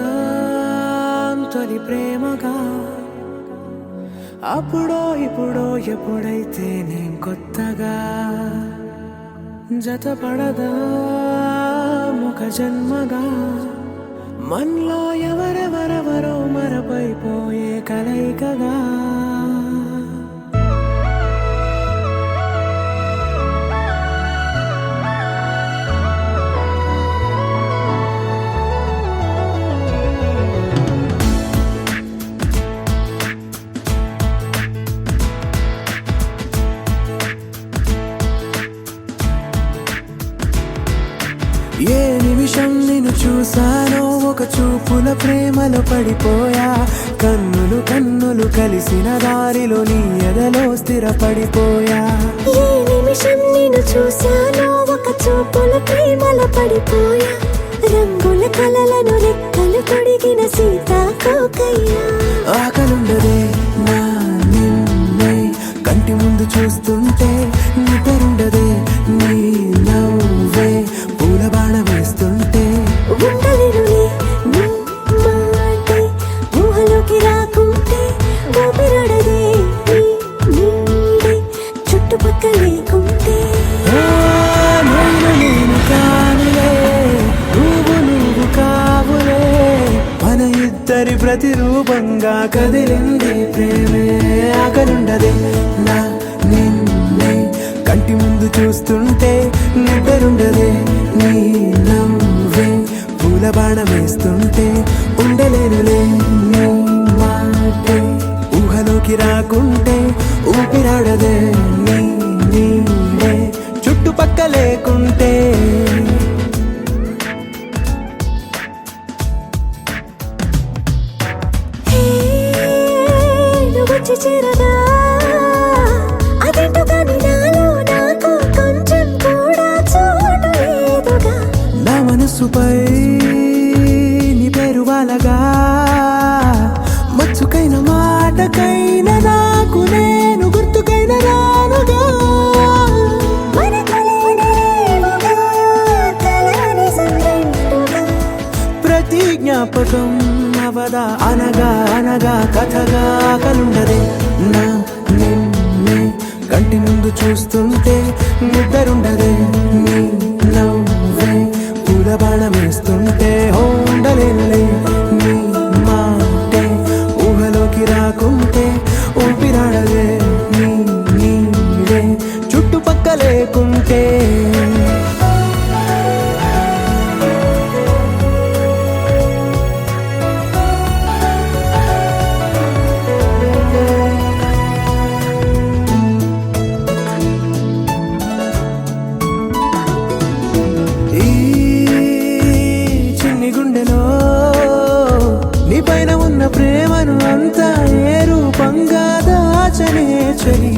మొదలవుదాం తొలి ప్రేమగా అప్పుడో ఇప్పుడో ఎప్పుడైతే నేను కొత్తగా జతపడదా ఒక జన్మగా మనలో ఎవరెవరెవరో మరపైపోయే కలయికగా ఏ నిమిషం నిన్ను చూసానో ఒక చూపుల ప్రేమలో పడిపోయా కన్నులు కన్నులు కలిసిన దారిలో నీ ఎదలో స్థిరపడిపోయా ఏ నిమిషం నిన్ను చూసానో ఒక చూపుల ప్రేమలో పడిపోయా రంగుల కలలను రెక్కలు తొడిగిన సీతాకోకయ్యా ఆకలుండదే నా నిన్నే కంటి ముందు చూస్తుంటే నిద్రుండదే నీ నవ్వే పూల బాణ వేస్తుంటే ఉండలేనులే నీ మాటే ఊహలోకి రాకుంటే ఊపిరాడదే నీ నీడే చుట్టుపక్కల లేకుంటే నేను కానులే నువ్వు కావులే మన ఇద్దరి ప్రతిరూపంగా కదిలింది ప్రేమే ఆకలుండదే నా నిన్నే కంటి ముందు చూస్తుంటే నిద్రుండదే నీ నవ్వే పూల బాణం వేస్తుంటే ఉండలేనులే నీ మాటే ఊహలోకి రాకుంటే ఊపిరాడదే నీ నీడే చుట్టుపక్క లేకుంటే వచ్చి చేరగా అదేంటో కానీ నాలో నాకు కొంచెం కూడా చోటు లేదుగా నా మనసుపై నీ పేరు వాలగా మచ్చుకైన మాటకైన నాకు నేను గుర్తుకైన రానుగా మన కలయికలేవుగా, కలని సంరెండుగా. ప్రతి జ్ఞాపకం అవదా అనగా అనగా కథగా కలుండదే నా నిన్నే కంటి ముందు చూస్తుంటే నిద్రుండదే నీ నవ్వే పూల బాణం వేస్తుంటే ఉండలేనులే నీ మాటే ఊహలోకి రాకుంటే ఊపిరాడదే నీ నీడే చుట్టుపక్క లేకుంటే ఈ చిన్ని గుండెలో నీ పైన ఉన్న ప్రేమను అంతా ఏ రూపంగా దాచనే చలి